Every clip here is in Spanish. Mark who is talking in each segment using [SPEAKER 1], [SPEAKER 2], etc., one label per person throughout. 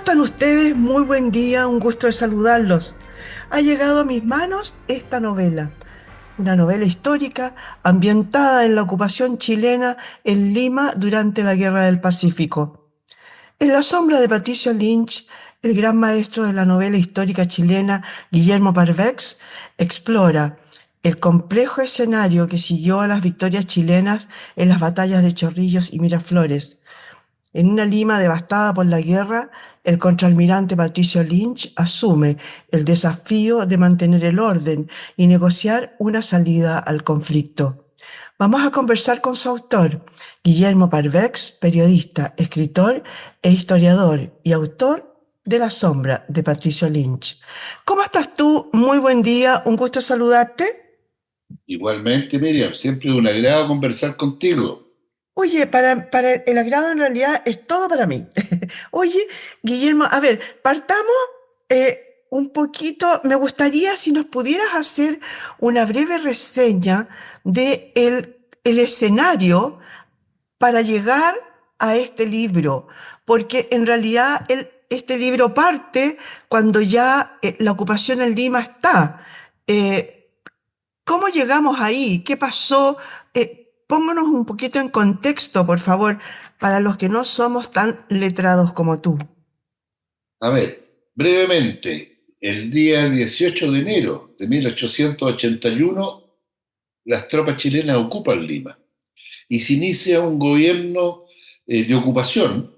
[SPEAKER 1] están ustedes? Muy buen día, un gusto de saludarlos. Ha llegado a mis manos esta novela, una novela histórica ambientada en la ocupación chilena en Lima durante la Guerra del Pacífico. En la sombra de Patricio Lynch, el gran maestro de la novela histórica chilena, Guillermo Parvex, explora el complejo escenario que siguió a las victorias chilenas en las batallas de Chorrillos y Miraflores. En una Lima devastada por la guerra, el contraalmirante Patricio Lynch asume el desafío de mantener el orden y negociar una salida al conflicto. Vamos a conversar con su autor, Guillermo Parvex, periodista, escritor e historiador y autor de La sombra de Patricio Lynch. ¿Cómo estás tú? Muy buen día, un gusto saludarte.
[SPEAKER 2] Igualmente, Miriam, siempre es un agrado conversar contigo.
[SPEAKER 1] Oye, para el agrado en realidad es todo para mí. Oye, Guillermo, a ver, partamos un poquito. Me gustaría si nos pudieras hacer una breve reseña de el escenario para llegar a este libro, porque en realidad este libro parte cuando ya la ocupación en Lima está. Eh, ¿Cómo llegamos ahí? ¿Qué pasó? Pónganos un poquito en contexto, por favor, para los que no somos tan letrados como tú.
[SPEAKER 2] A ver, brevemente, el día 18 de enero de 1881, las tropas chilenas ocupan Lima y se inicia un gobierno de ocupación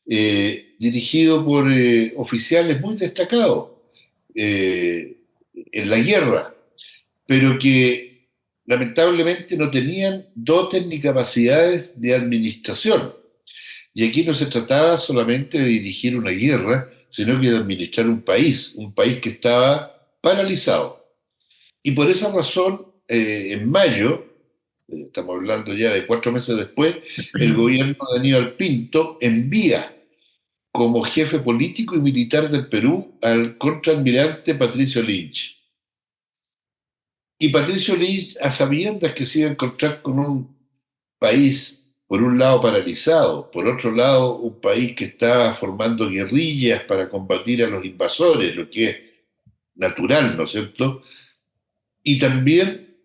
[SPEAKER 2] dirigido por oficiales muy destacados eh, en la guerra, pero que lamentablemente no tenían dotes ni capacidades de administración. Y aquí no se trataba solamente de dirigir una guerra, sino que de administrar un país que estaba paralizado. Y por esa razón, en mayo, estamos hablando ya de 4 meses después, el gobierno de Aníbal Pinto envía como jefe político y militar del Perú al contraalmirante Patricio Lynch. Y Patricio Lynch, a sabiendas que se iba a encontrar con un país, por un lado paralizado, por otro lado un país que estaba formando guerrillas para combatir a los invasores, lo que es natural, ¿no es cierto? Y también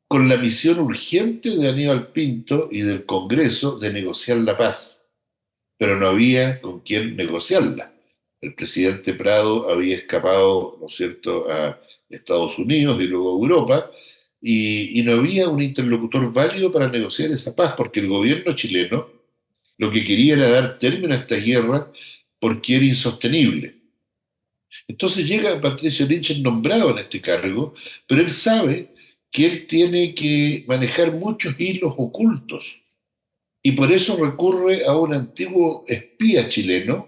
[SPEAKER 2] con la misión urgente de Aníbal Pinto y del Congreso de negociar la paz, pero no había con quién negociarla. El presidente Prado había escapado, ¿no es cierto?, a Estados Unidos y luego a Europa, y no había un interlocutor válido para negociar esa paz, porque el gobierno chileno lo que quería era dar término a esta guerra porque era insostenible. Entonces llega Patricio Lynch nombrado en este cargo, pero él sabe que él tiene que manejar muchos hilos ocultos y por eso recurre a un antiguo espía chileno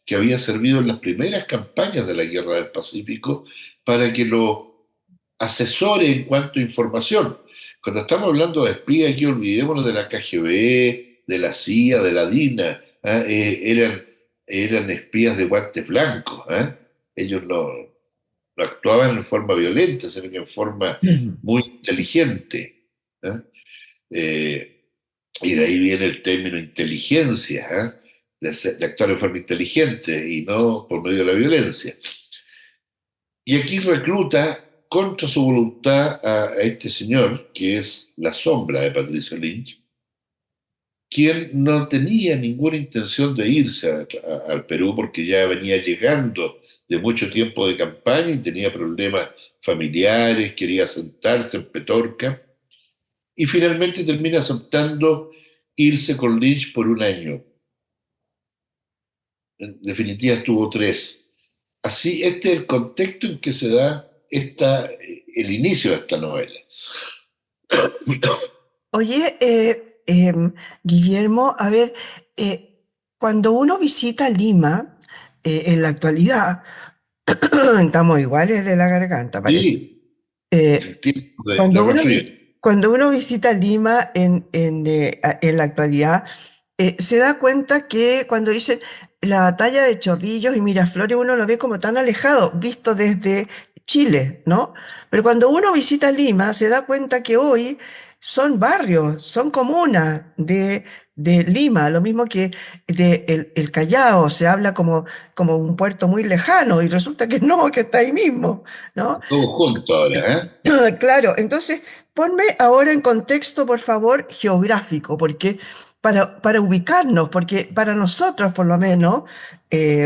[SPEAKER 2] que había servido en las primeras campañas de la Guerra del Pacífico para que lo asesore en cuanto a información. Cuando estamos hablando de espías, aquí olvidémonos de la KGB, de la CIA, de la DINA. ¿Ah? Eran espías de guantes blancos. ¿Ah? Ellos no actuaban en forma violenta, sino que en forma muy inteligente. ¿Ah? Eh, y de ahí viene el término inteligencia, ¿ah? De actuar en forma inteligente y no por medio de la violencia. Y aquí recluta contra su voluntad a este señor, que es la sombra de Patricio Lynch, quien no tenía ninguna intención de irse al Perú porque ya venía llegando de mucho tiempo de campaña y tenía problemas familiares, quería sentarse en Petorca, y finalmente termina aceptando irse con Lynch por un año. En definitiva estuvo 3. Así, este es el contexto en que se da el inicio de esta novela.
[SPEAKER 1] Oye, Guillermo, a ver, cuando uno visita Lima, en la actualidad, estamos iguales de la garganta, parece.
[SPEAKER 2] Sí,
[SPEAKER 1] Eh,
[SPEAKER 2] en tiempo de
[SPEAKER 1] Cuando
[SPEAKER 2] Guerra
[SPEAKER 1] uno,
[SPEAKER 2] Fría.
[SPEAKER 1] cuando uno visita Lima en la actualidad, se da cuenta que cuando dicen la batalla de Chorrillos y Miraflores, uno lo ve como tan alejado, visto desde Chile, ¿no? Pero cuando uno visita Lima, se da cuenta que hoy son barrios, son comunas de Lima, lo mismo que de el Callao, se habla como un puerto muy lejano y resulta que no, que está ahí mismo, ¿no?
[SPEAKER 2] Todo junto ahora, ¿eh?
[SPEAKER 1] Claro, entonces ponme ahora en contexto, por favor, geográfico, porque para ubicarnos, porque para nosotros, por lo menos,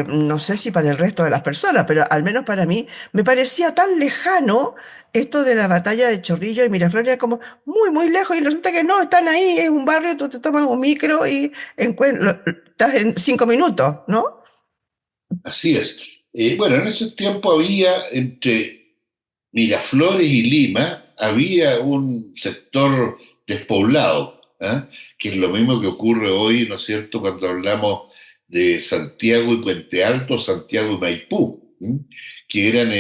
[SPEAKER 1] no sé si para el resto de las personas, pero al menos para mí, me parecía tan lejano esto de la batalla de Chorrillo y Miraflores, era como muy, muy lejos, y resulta que no, están ahí, es un barrio, tú te tomas un micro y estás en 5 minutos, ¿no?
[SPEAKER 2] Así es. Bueno, en ese tiempo había entre Miraflores y Lima, había un sector despoblado, ¿ah? Que es lo mismo que ocurre hoy, ¿no es cierto?, cuando hablamos de Santiago y Puente Alto, Santiago y Maipú, ¿m? Que eran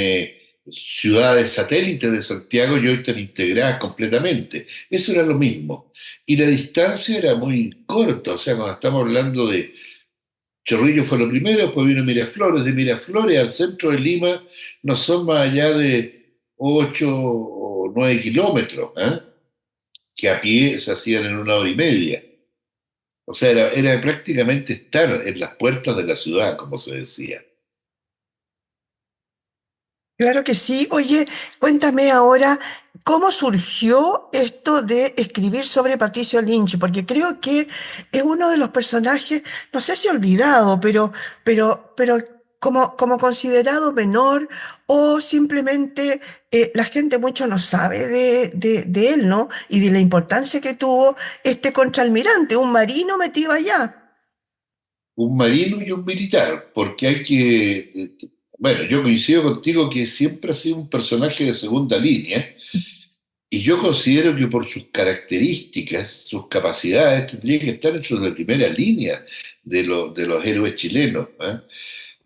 [SPEAKER 2] ciudades satélites de Santiago y hoy están integradas completamente. Eso era lo mismo. Y la distancia era muy corta, o sea, cuando estamos hablando de Chorrillos fue lo primero, después vino Miraflores. De Miraflores al centro de Lima no son más allá de 8 o 9 kilómetros, ¿eh? Que a pie se hacían en 1 hora y media. O sea, era prácticamente estar en las puertas de la ciudad, como se decía.
[SPEAKER 1] Claro que sí. Oye, cuéntame ahora, ¿cómo surgió esto de escribir sobre Patricio Lynch? Porque creo que es uno de los personajes, no sé si olvidado, pero como considerado menor o simplemente la gente mucho no sabe de él, ¿no? Y de la importancia que tuvo este contraalmirante, un marino metido allá.
[SPEAKER 2] Un marino y un militar, porque hay que... bueno, yo coincido contigo que siempre ha sido un personaje de segunda línea. Y yo considero que por sus características, sus capacidades, tendría que estar dentro de la primera línea de los héroes chilenos, ¿eh?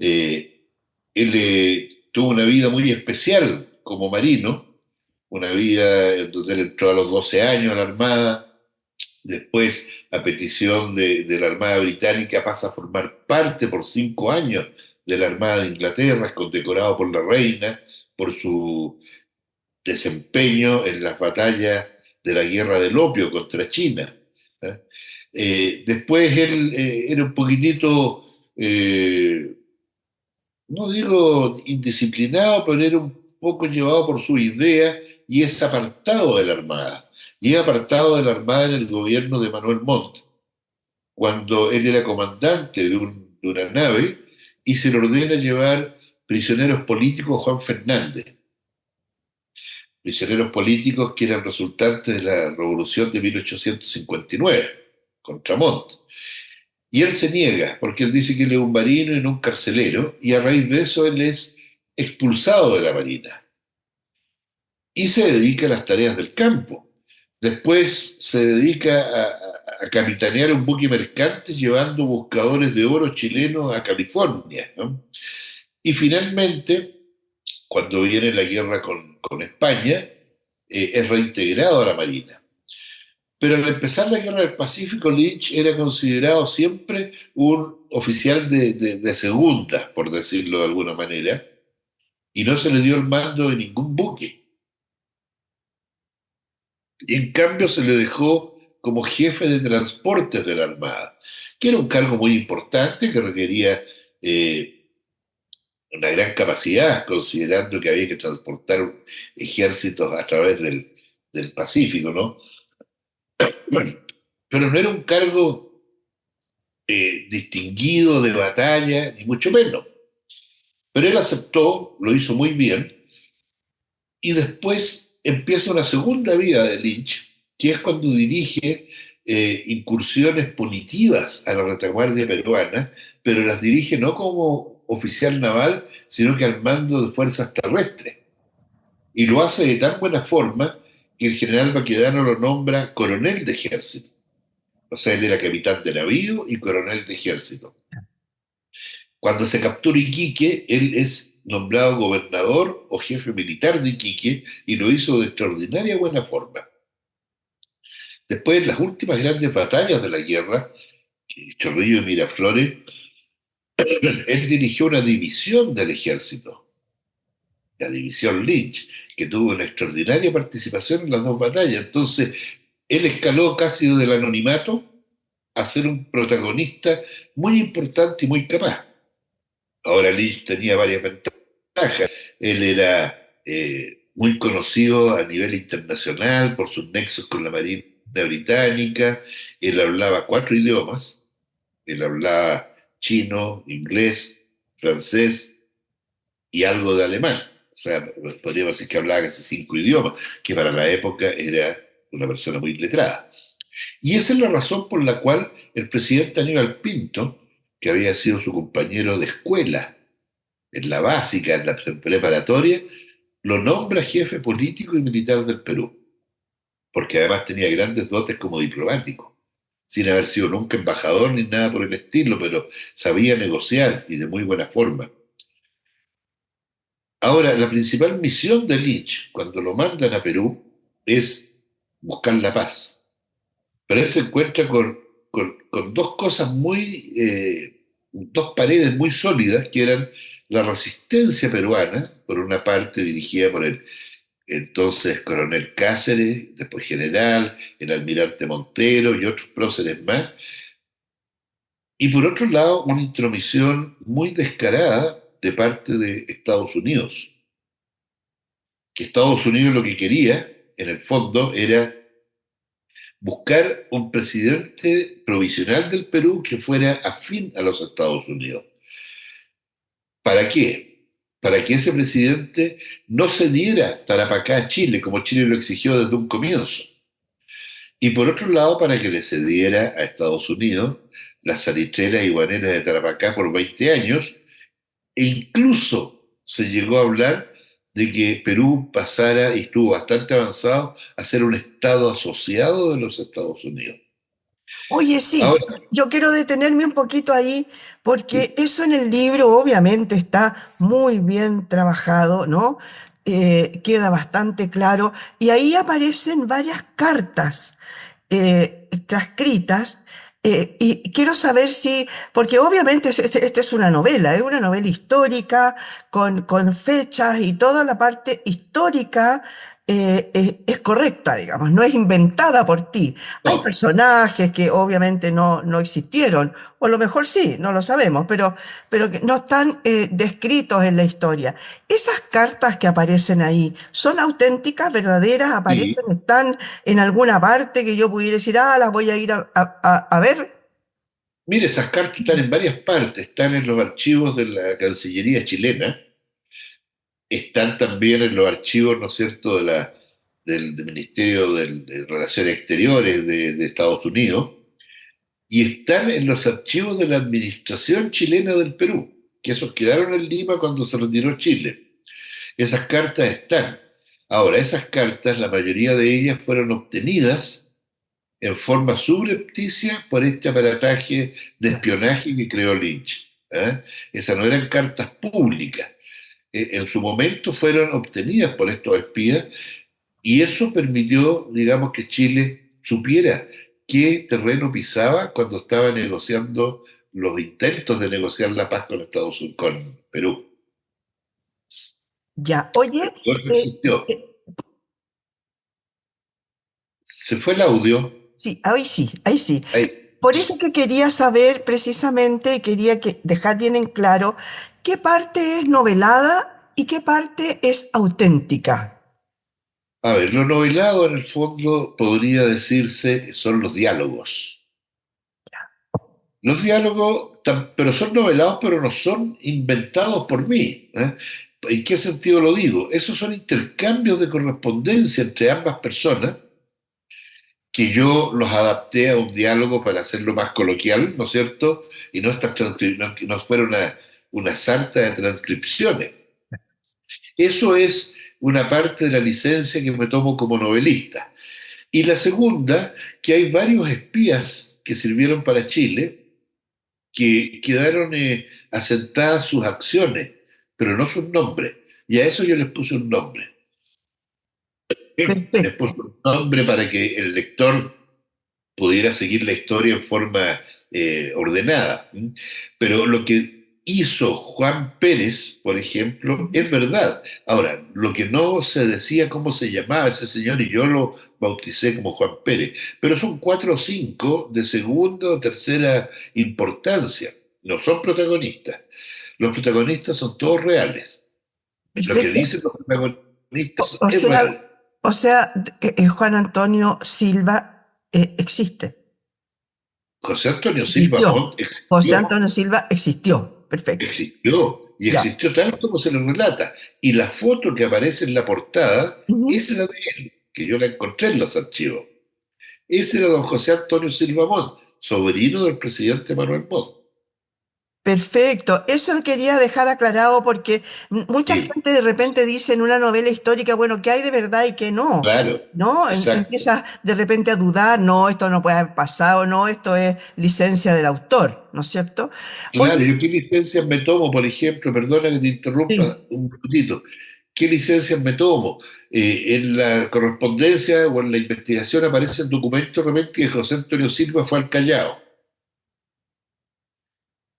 [SPEAKER 2] Eh, Él tuvo una vida muy especial como marino, una vida en donde él entró a los 12 años a la Armada, después a petición de la Armada Británica pasa a formar parte por 5 años de la Armada de Inglaterra, es condecorado por la reina por su desempeño en las batallas de la guerra del opio contra China. ¿Eh? Después él era un poquitito, no digo indisciplinado, pero era un poco llevado por su idea y es apartado de la Armada. Y es apartado de la Armada en el gobierno de Manuel Montt, cuando él era comandante de una nave y se le ordena llevar prisioneros políticos a Juan Fernández, prisioneros políticos que eran resultantes de la revolución de 1859 contra Montt. Y él se niega, porque él dice que él es un marino y no un carcelero, y a raíz de eso él es expulsado de la marina y se dedica a las tareas del campo. Después se dedica a capitanear un buque mercante llevando buscadores de oro chilenos a California, ¿no? Y finalmente, cuando viene la guerra con España, es reintegrado a la Marina. Pero al empezar la guerra del Pacífico, Lynch era considerado siempre un oficial de segunda, por decirlo de alguna manera, y no se le dio el mando de ningún buque. Y en cambio se le dejó como jefe de transportes de la Armada, que era un cargo muy importante que requería una gran capacidad, considerando que había que transportar ejércitos a través del Pacífico, ¿no? Bueno, pero no era un cargo distinguido de batalla, ni mucho menos. Pero él aceptó, lo hizo muy bien, y después empieza una segunda vida de Lynch, que es cuando dirige incursiones punitivas a la retaguardia peruana, pero las dirige no como oficial naval, sino que al mando de fuerzas terrestres. Y lo hace de tan buena forma que el general Baquedano lo nombra coronel de ejército. O sea, él era capitán de navío y coronel de ejército. Cuando se captura Iquique, él es nombrado gobernador o jefe militar de Iquique y lo hizo de extraordinaria buena forma. Después, en las últimas grandes batallas de la guerra, Chorrillo y Miraflores, él dirigió una división del ejército, la división Lynch, que tuvo una extraordinaria participación en las dos batallas. Entonces, él escaló casi del anonimato a ser un protagonista muy importante y muy capaz. Ahora Lynch tenía varias ventajas. Él era muy conocido a nivel internacional por sus nexos con la Marina británica. Él hablaba 4 idiomas. Él hablaba chino, inglés, francés y algo de alemán. O sea, podríamos decir que hablaba casi 5 idiomas, que para la época era una persona muy letrada. Y esa es la razón por la cual el presidente Aníbal Pinto, que había sido su compañero de escuela en la básica, en la preparatoria, lo nombra jefe político y militar del Perú, porque además tenía grandes dotes como diplomático, sin haber sido nunca embajador ni nada por el estilo, pero sabía negociar y de muy buena forma. Ahora, la principal misión de Lynch, cuando lo mandan a Perú, es buscar la paz. Pero él se encuentra con dos cosas dos paredes muy sólidas, que eran la resistencia peruana, por una parte dirigida por el entonces coronel Cáceres, después general, el almirante Montero y otros próceres más, y por otro lado una intromisión muy descarada de parte de Estados Unidos. Que Estados Unidos lo que quería, en el fondo, era buscar un presidente provisional del Perú que fuera afín a los Estados Unidos. ¿Para qué? Para que ese presidente no se diera Tarapacá a Chile, como Chile lo exigió desde un comienzo. Y por otro lado, para que le cediera a Estados Unidos las salitreras y guaneras de Tarapacá por 20 años, e incluso se llegó a hablar de que Perú pasara, y estuvo bastante avanzado, a ser un estado asociado de los Estados Unidos.
[SPEAKER 1] Oye, sí,
[SPEAKER 2] Ahora,
[SPEAKER 1] yo quiero detenerme un poquito ahí porque
[SPEAKER 2] sí,
[SPEAKER 1] eso en el libro obviamente está muy bien trabajado, ¿no? Queda bastante claro y ahí aparecen varias cartas transcritas y quiero saber si, porque obviamente esta es una novela histórica con fechas y toda la parte histórica es correcta, digamos, no es inventada por ti. Hay
[SPEAKER 2] no,
[SPEAKER 1] personajes que obviamente no existieron, o a lo mejor sí, no lo sabemos, pero que no están descritos en la historia. Esas cartas que aparecen ahí, ¿son auténticas, verdaderas? ¿Aparecen,
[SPEAKER 2] sí.
[SPEAKER 1] están en alguna parte que yo pudiera decir, ah, las voy a ir a ver?
[SPEAKER 2] Mire, esas cartas están en varias partes, están en los archivos de la Cancillería chilena, están también en los archivos, ¿no es cierto?, del Ministerio de Relaciones Exteriores de Estados Unidos, y están en los archivos de la Administración Chilena del Perú, que esos quedaron en Lima cuando se retiró Chile. Esas cartas están. Ahora, esas cartas, la mayoría de ellas fueron obtenidas en forma subrepticia por este aparataje de espionaje que creó Lynch. ¿Eh? Esas no eran cartas públicas. En su momento fueron obtenidas por estos espías y eso permitió, digamos, que Chile supiera qué terreno pisaba cuando estaba negociando los intentos de negociar la paz con Estados Unidos, con Perú.
[SPEAKER 1] Ya, oye,
[SPEAKER 2] Todo eso
[SPEAKER 1] eh,
[SPEAKER 2] existió.
[SPEAKER 1] eh,
[SPEAKER 2] Se fue el audio.
[SPEAKER 1] sí, ahí sí, ahí sí.
[SPEAKER 2] Ahí.
[SPEAKER 1] Por eso que quería saber precisamente, quería dejar bien en claro qué parte es novelada y qué parte es auténtica.
[SPEAKER 2] A ver, lo novelado en el fondo podría decirse son los diálogos. Los diálogos, pero son novelados, pero no son inventados por mí. ¿Eh? ¿En qué sentido lo digo? Esos son intercambios de correspondencia entre ambas personas que yo los adapté a un diálogo para hacerlo más coloquial, ¿no es cierto? Y no, no fuera una sarta de transcripciones. Eso es una parte de la licencia que me tomo como novelista. Y la segunda, que hay varios espías que sirvieron para Chile que quedaron asentadas sus acciones, pero no sus nombres. Y a eso yo les puse un nombre. Les
[SPEAKER 1] Perfecto.
[SPEAKER 2] puse un nombre para que el lector pudiera seguir la historia en forma ordenada. ¿M? Pero lo que hizo Juan Pérez, por ejemplo,
[SPEAKER 1] Ujú.
[SPEAKER 2] es verdad. Ahora, lo que no se decía cómo se llamaba ese señor, y yo lo bauticé como Juan Pérez, pero son cuatro o cinco de segunda o tercera importancia, no son protagonistas. Los protagonistas son todos reales. Lo que
[SPEAKER 1] Perfecto.
[SPEAKER 2] dicen los
[SPEAKER 1] O,
[SPEAKER 2] protagonistas
[SPEAKER 1] o
[SPEAKER 2] es
[SPEAKER 1] sea,
[SPEAKER 2] real.
[SPEAKER 1] Juan Antonio Silva existe,
[SPEAKER 2] José Antonio Silva
[SPEAKER 1] existió.
[SPEAKER 2] Montt
[SPEAKER 1] José
[SPEAKER 2] existió,
[SPEAKER 1] Antonio Silva existió. Perfecto.
[SPEAKER 2] existió, y
[SPEAKER 1] Ya.
[SPEAKER 2] existió tal como se lo relata. Y la foto que aparece en la portada
[SPEAKER 1] Ujú.
[SPEAKER 2] es la de él, que yo la encontré en los archivos. Ese era don José Antonio Silva Montt, sobrino del presidente Manuel Montt.
[SPEAKER 1] Perfecto, eso quería dejar aclarado porque mucha
[SPEAKER 2] Sí,
[SPEAKER 1] gente de repente dice en una novela histórica, bueno, ¿qué hay de verdad y qué no?
[SPEAKER 2] claro,
[SPEAKER 1] ¿No?
[SPEAKER 2] exacto.
[SPEAKER 1] Empieza de repente a dudar, no, esto no puede haber pasado, no, esto es licencia del autor, ¿no es cierto?
[SPEAKER 2] Claro,
[SPEAKER 1] Oye,
[SPEAKER 2] yo qué licencias me tomo, por ejemplo, perdona que te
[SPEAKER 1] sí,
[SPEAKER 2] interrumpa un minutito, ¿qué licencias me tomo? En la correspondencia o en la investigación aparecen documentos realmente que José Antonio Silva fue al Callao.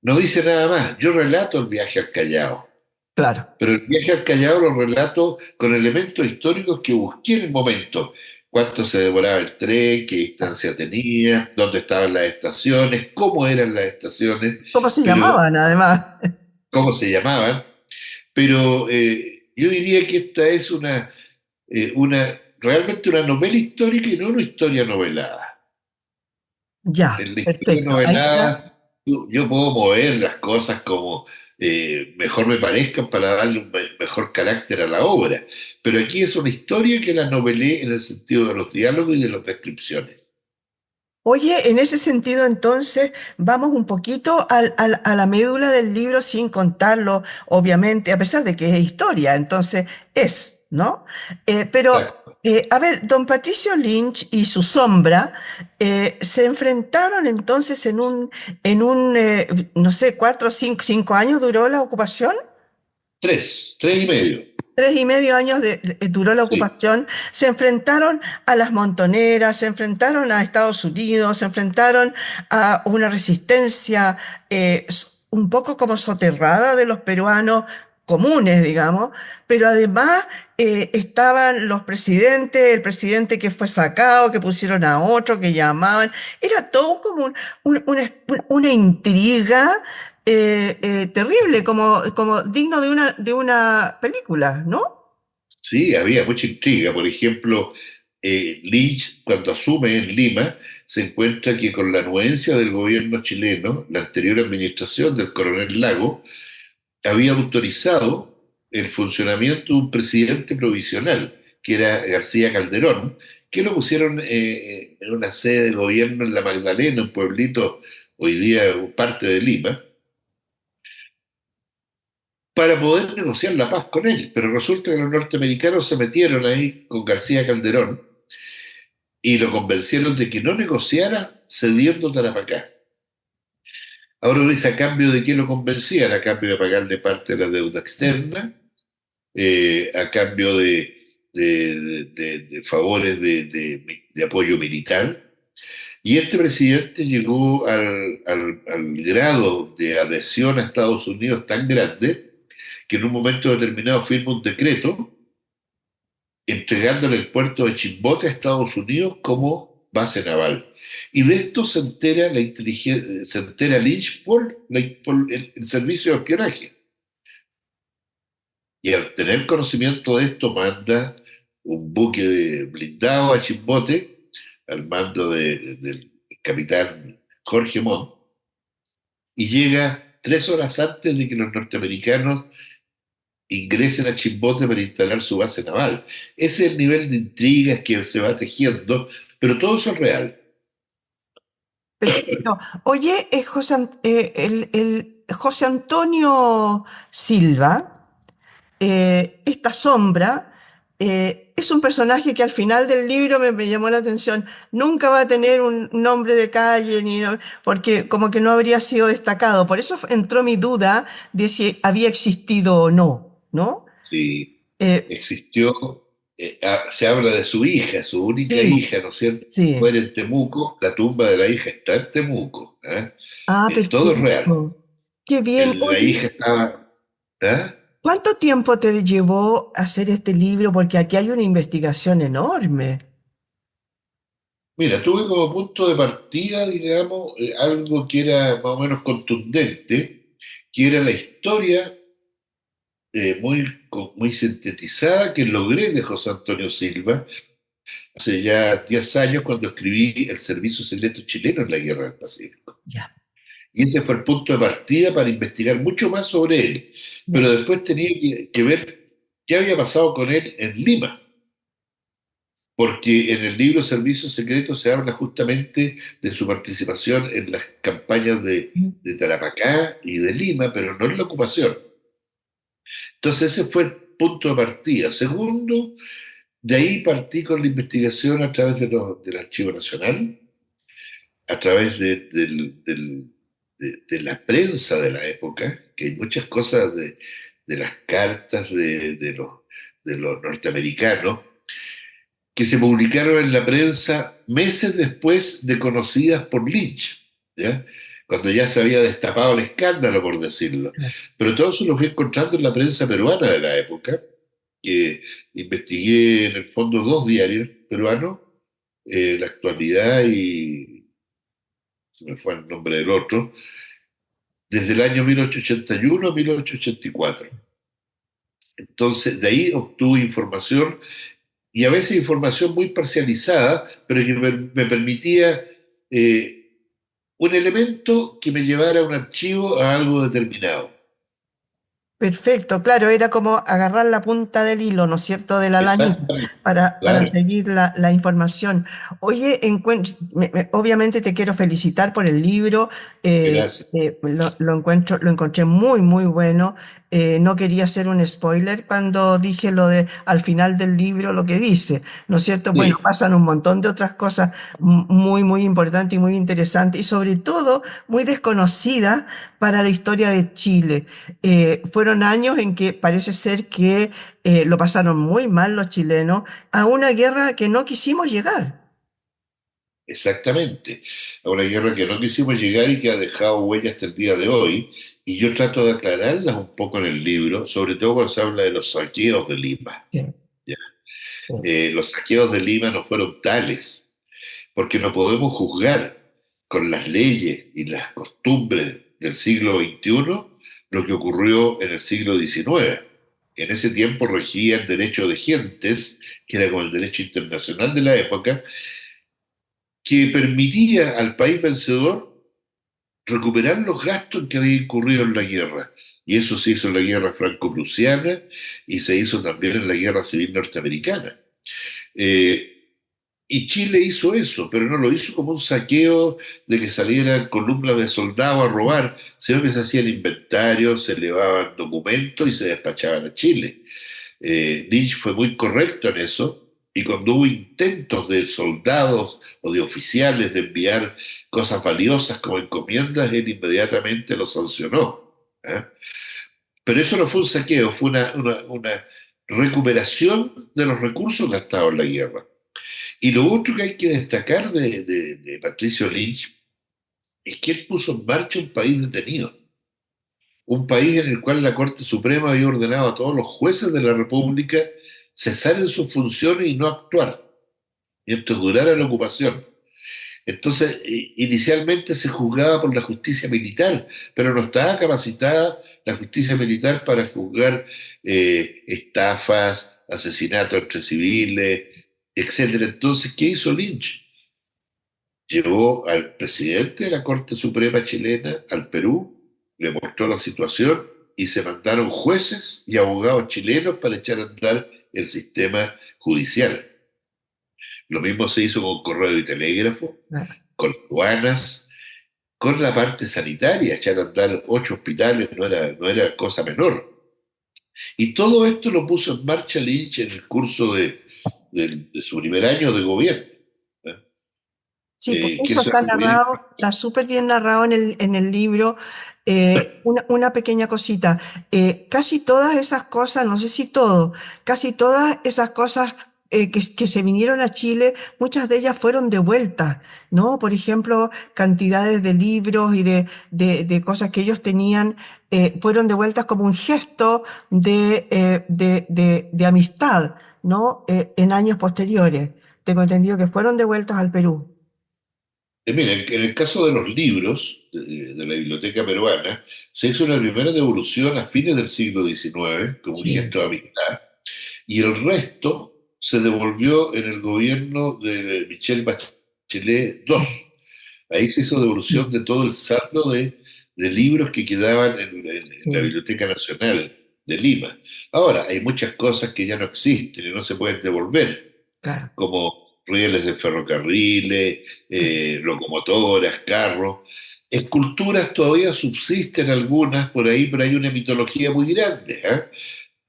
[SPEAKER 2] No dice nada más, yo relato el viaje al Callao,
[SPEAKER 1] claro.
[SPEAKER 2] pero el viaje al Callao lo relato con elementos históricos que busqué en el momento. Cuánto se demoraba el tren, qué distancia tenía, dónde estaban las estaciones, cómo eran las estaciones,
[SPEAKER 1] ¿Cómo se
[SPEAKER 2] pero
[SPEAKER 1] llamaban además?
[SPEAKER 2] cómo se llamaban. Pero yo diría que esta es realmente una novela histórica y no una historia novelada. En
[SPEAKER 1] Ya,
[SPEAKER 2] la historia
[SPEAKER 1] perfecto, ahí está.
[SPEAKER 2] novelada yo puedo mover las cosas como mejor me parezcan para darle un mejor carácter a la obra. Pero aquí es una historia que la novelé en el sentido de los diálogos y de las descripciones.
[SPEAKER 1] Oye, en ese sentido, entonces, vamos un poquito a la médula del libro sin contarlo, obviamente, a pesar de que es historia, entonces es, ¿no?
[SPEAKER 2] Exacto.
[SPEAKER 1] A ver, don Patricio Lynch y su sombra se enfrentaron entonces no sé, 4 o 5 años duró la ocupación.
[SPEAKER 2] Tres y medio.
[SPEAKER 1] 3 y medio años duró la
[SPEAKER 2] Sí,
[SPEAKER 1] ocupación, se enfrentaron a las montoneras, se enfrentaron a Estados Unidos, se enfrentaron a una resistencia un poco como soterrada de los peruanos comunes, digamos, pero además estaban los presidentes, el presidente que fue sacado, que pusieron a otro, que llamaban, era todo como una intriga terrible, como digno de una película, ¿no?
[SPEAKER 2] sí, había mucha intriga. Por ejemplo, Lynch, cuando asume en Lima, se encuentra que con la anuencia del gobierno chileno, la anterior administración del coronel Lago, había autorizado el funcionamiento de un presidente provisional, que era García Calderón, que lo pusieron en una sede de gobierno en La Magdalena, un pueblito hoy día parte de Lima, para poder negociar la paz con él. Pero resulta que los norteamericanos se metieron ahí con García Calderón y lo convencieron de que no negociara cediendo Tarapacá. Ahora uno dice a cambio de qué lo convencían, a cambio de pagarle parte de la deuda externa, a cambio de favores de apoyo militar. Y este presidente llegó al grado de adhesión a Estados Unidos tan grande que en un momento determinado firma un decreto entregándole el puerto de Chimbote a Estados Unidos como base naval. Y de esto se entera Lynch por el servicio de espionaje. Y al tener conocimiento de esto, manda un buque blindado a Chimbote, al mando del capitán Jorge Montt, y llega 3 horas antes de que los norteamericanos ingresen a Chimbote para instalar su base naval. Ese es el nivel de intrigas que se va tejiendo, pero todo eso es real.
[SPEAKER 1] Perfecto. Oye, el José Antonio Silva, esta sombra, es un personaje que al final del libro me llamó la atención. Nunca va a tener un nombre de calle, porque como que no habría sido destacado. Por eso entró mi duda de si había existido o no, ¿no?
[SPEAKER 2] Sí,
[SPEAKER 1] Eh,
[SPEAKER 2] existió, se habla de su hija, su única
[SPEAKER 1] sí,
[SPEAKER 2] hija, ¿no es cierto?
[SPEAKER 1] sí.
[SPEAKER 2] Muere en Temuco, la tumba de la hija está en Temuco, ¿eh?
[SPEAKER 1] Ah,
[SPEAKER 2] Todo es real.
[SPEAKER 1] perfecto. qué bien.
[SPEAKER 2] La
[SPEAKER 1] Oye,
[SPEAKER 2] hija estaba... ¿Ah?
[SPEAKER 1] ¿cuánto tiempo te llevó hacer este libro? Porque aquí hay una investigación enorme.
[SPEAKER 2] Mira, tuve como punto de partida, digamos, algo que era más o menos contundente, que era la historia muy sintetizada que logré de José Antonio Silva hace ya 10 años cuando escribí El Servicio Secreto Chileno en la Guerra del Pacífico.
[SPEAKER 1] Ya,
[SPEAKER 2] Y ese fue el punto de partida para investigar mucho más sobre él. Pero
[SPEAKER 1] ya.
[SPEAKER 2] después tenía que ver qué había pasado con él en Lima, porque en el libro Servicio Secreto se habla justamente de su participación en las campañas de Tarapacá y de Lima, pero no en la ocupación. Entonces ese fue el punto de partida. Segundo, de ahí partí con la investigación a través del Archivo Nacional, a través de la prensa de la época, que hay muchas cosas de las cartas de los norteamericanos que se publicaron en la prensa meses después de conocidas por Lynch, ¿ya? Cuando ya se había destapado el escándalo, por decirlo. Pero todo eso lo fui encontrando en la prensa peruana de la época, que investigué en el fondo dos diarios peruanos, La Actualidad y se me fue el nombre del otro, desde el año 1881 a 1884. Entonces, de ahí obtuve información y a veces información muy parcializada, pero que me permitía un elemento que me llevara a un archivo a algo determinado.
[SPEAKER 1] Perfecto, claro, era como agarrar la punta del hilo, ¿no es cierto?, de la lanita
[SPEAKER 2] Exactamente,
[SPEAKER 1] para
[SPEAKER 2] claro.
[SPEAKER 1] seguir la información. Oye, obviamente te quiero felicitar por el libro,
[SPEAKER 2] Gracias.
[SPEAKER 1] lo encontré muy, muy bueno. No quería hacer un spoiler cuando dije lo de al final del libro lo que dice, ¿no es cierto? Bueno,
[SPEAKER 2] Sí,
[SPEAKER 1] pasan un montón de otras cosas muy, muy importantes y muy interesantes y sobre todo muy desconocidas para la historia de Chile. Fueron años en que parece ser que lo pasaron muy mal los chilenos a una guerra que no quisimos llegar.
[SPEAKER 2] exactamente. A una guerra que no quisimos llegar y que ha dejado huella hasta el día de hoy. Y yo trato de aclararlas un poco en el libro, sobre todo cuando se habla de los saqueos de Lima.
[SPEAKER 1] Sí,
[SPEAKER 2] ¿Ya?
[SPEAKER 1] sí.
[SPEAKER 2] Los saqueos de Lima no fueron tales, porque no podemos juzgar con las leyes y las costumbres del siglo XXI lo que ocurrió en el siglo XIX. En ese tiempo regía el derecho de gentes, que era como el derecho internacional de la época, que permitía al país vencedor recuperar los gastos que había incurrido en la guerra. Y eso se hizo en la guerra franco-prusiana y se hizo también en la guerra civil norteamericana. Eh, Y Chile hizo eso, pero no lo hizo como un saqueo de que salieran columnas de soldados a robar, sino que se hacía el inventario, se elevaban documentos y se despachaban a Chile. Lynch fue muy correcto en eso, y cuando hubo intentos de soldados o de oficiales de enviar cosas valiosas como encomiendas, él inmediatamente lo sancionó. ¿Eh? Pero eso no fue un saqueo, fue una recuperación de los recursos gastados en la guerra. Y lo otro que hay que destacar de Patricio Lynch es que él puso en marcha un país detenido, un país en el cual la Corte Suprema había ordenado a todos los jueces de la República cesar en sus funciones y no actuar mientras durara la ocupación. Entonces, inicialmente se juzgaba por la justicia militar, pero no estaba capacitada la justicia militar para juzgar estafas, asesinatos entre civiles, etcétera. Entonces, ¿qué hizo Lynch? Llevó al presidente de la Corte Suprema chilena al Perú, le mostró la situación y se mandaron jueces y abogados chilenos para echar a andar el sistema judicial. Lo mismo se hizo con correo y telégrafo, con aduanas, con la parte sanitaria, echar a andar 8 hospitales no era cosa menor. Y todo esto lo puso en marcha Lynch en el curso de su primer año de gobierno. ¿Eh?
[SPEAKER 1] Sí, porque
[SPEAKER 2] Que
[SPEAKER 1] eso
[SPEAKER 2] eso es
[SPEAKER 1] está
[SPEAKER 2] algo bien
[SPEAKER 1] narrado, está súper bien narrado en el libro. Una pequeña cosita. Casi todas esas cosas, no sé si todo, casi todas esas cosas que se vinieron a Chile, muchas de ellas fueron devueltas, ¿no? Por ejemplo, cantidades de libros y de cosas que ellos tenían fueron devueltas como un gesto de amistad, ¿no? En años posteriores. Tengo entendido que fueron devueltos al Perú.
[SPEAKER 2] Mira, en el caso de los libros de la biblioteca peruana, se hizo una primera devolución a fines del siglo XIX como un
[SPEAKER 1] Sí,
[SPEAKER 2] gesto de amistad y el resto se devolvió en el gobierno de Michelle Bachelet II.
[SPEAKER 1] sí,
[SPEAKER 2] Ahí se hizo devolución
[SPEAKER 1] sí,
[SPEAKER 2] de todo el saldo de libros que quedaban en la
[SPEAKER 1] sí,
[SPEAKER 2] Biblioteca Nacional de Lima. Ahora, hay muchas cosas que ya no existen y no se pueden devolver,
[SPEAKER 1] claro,
[SPEAKER 2] como rieles de ferrocarriles,
[SPEAKER 1] claro.
[SPEAKER 2] locomotoras, carros. Esculturas todavía subsisten algunas por ahí, pero hay una mitología muy grande. ¿Eh?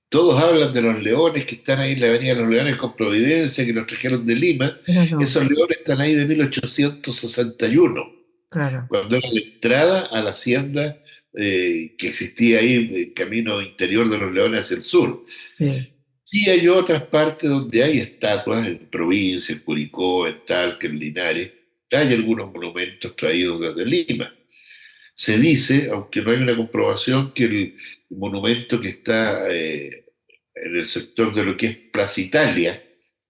[SPEAKER 2] Todos hablan de los leones que están ahí en la Avenida de los Leones con Providencia, que los trajeron de Lima.
[SPEAKER 1] Pero no,
[SPEAKER 2] Esos leones están ahí de 1861,
[SPEAKER 1] claro,
[SPEAKER 2] cuando era la entrada a la hacienda que existía ahí, el camino interior de los Leones hacia el sur.
[SPEAKER 1] sí.
[SPEAKER 2] Sí hay otras partes donde hay estatuas, en provincia, en Curicó, en Talca, en Linares, hay algunos monumentos traídos desde Lima. Se dice, aunque no hay una comprobación, que el monumento que está en el sector de lo que es Plaza Italia,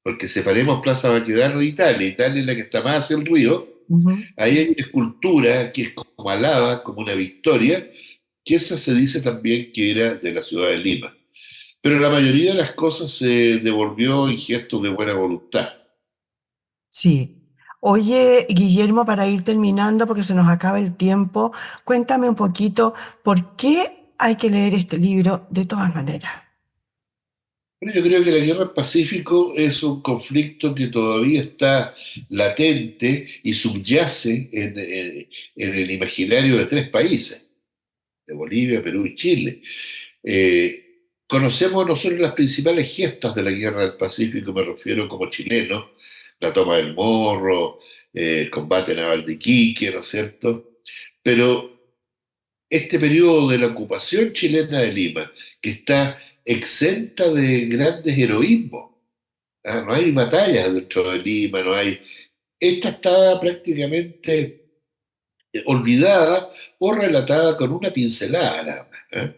[SPEAKER 2] porque separemos Plaza Baquedano de Italia, Italia es la que está más hacia el río,
[SPEAKER 1] Ujú.
[SPEAKER 2] ahí hay una escultura que es como alada, como una victoria, que esa se dice también que era de la ciudad de Lima. Pero la mayoría de las cosas se devolvió en gestos de buena voluntad.
[SPEAKER 1] Sí. Oye, Guillermo, para ir terminando, porque se nos acaba el tiempo, cuéntame un poquito por qué hay que leer este libro de todas maneras.
[SPEAKER 2] Pero yo creo que la guerra del Pacífico es un conflicto que todavía está latente y subyace en el imaginario de tres países, de Bolivia, Perú y Chile. Conocemos nosotros las principales gestas de la guerra del Pacífico, me refiero como chilenos, la toma del Morro, el combate naval de Iquique, ¿no es cierto? Pero este periodo de la ocupación chilena de Lima, que está exenta de grandes heroísmos, ¿ah? No hay batallas dentro de Lima, no hay... Esta estaba prácticamente olvidada o relatada con una pincelada nada más. ¿Eh?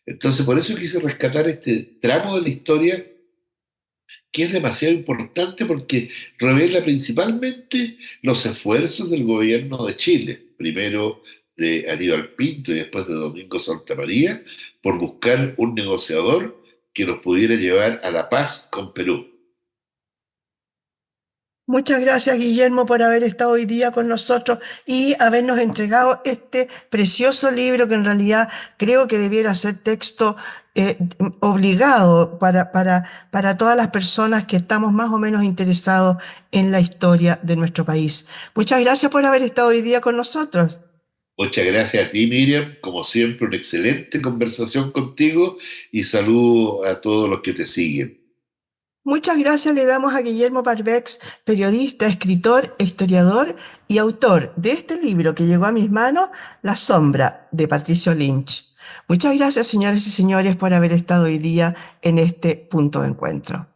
[SPEAKER 2] Entonces, por eso quise rescatar este tramo de la historia que es demasiado importante porque revela principalmente los esfuerzos del gobierno de Chile, primero de Aníbal Pinto y después de Domingo Santamaría, por buscar un negociador que los pudiera llevar a la paz con Perú.
[SPEAKER 1] Muchas gracias, Guillermo, por haber estado hoy día con nosotros y habernos entregado este precioso libro que en realidad creo que debiera ser texto obligado para todas las personas que estamos más o menos interesados en la historia de nuestro país. Muchas gracias por haber estado hoy día con nosotros.
[SPEAKER 2] Muchas gracias a ti, Miriam. Como siempre, una excelente conversación contigo y saludo a todos los que te siguen.
[SPEAKER 1] Muchas gracias le damos a Guillermo Parvex, periodista, escritor, historiador y autor de este libro que llegó a mis manos, La sombra de Patricio Lynch. Muchas gracias, señoras y señores, por haber estado hoy día en este punto de encuentro.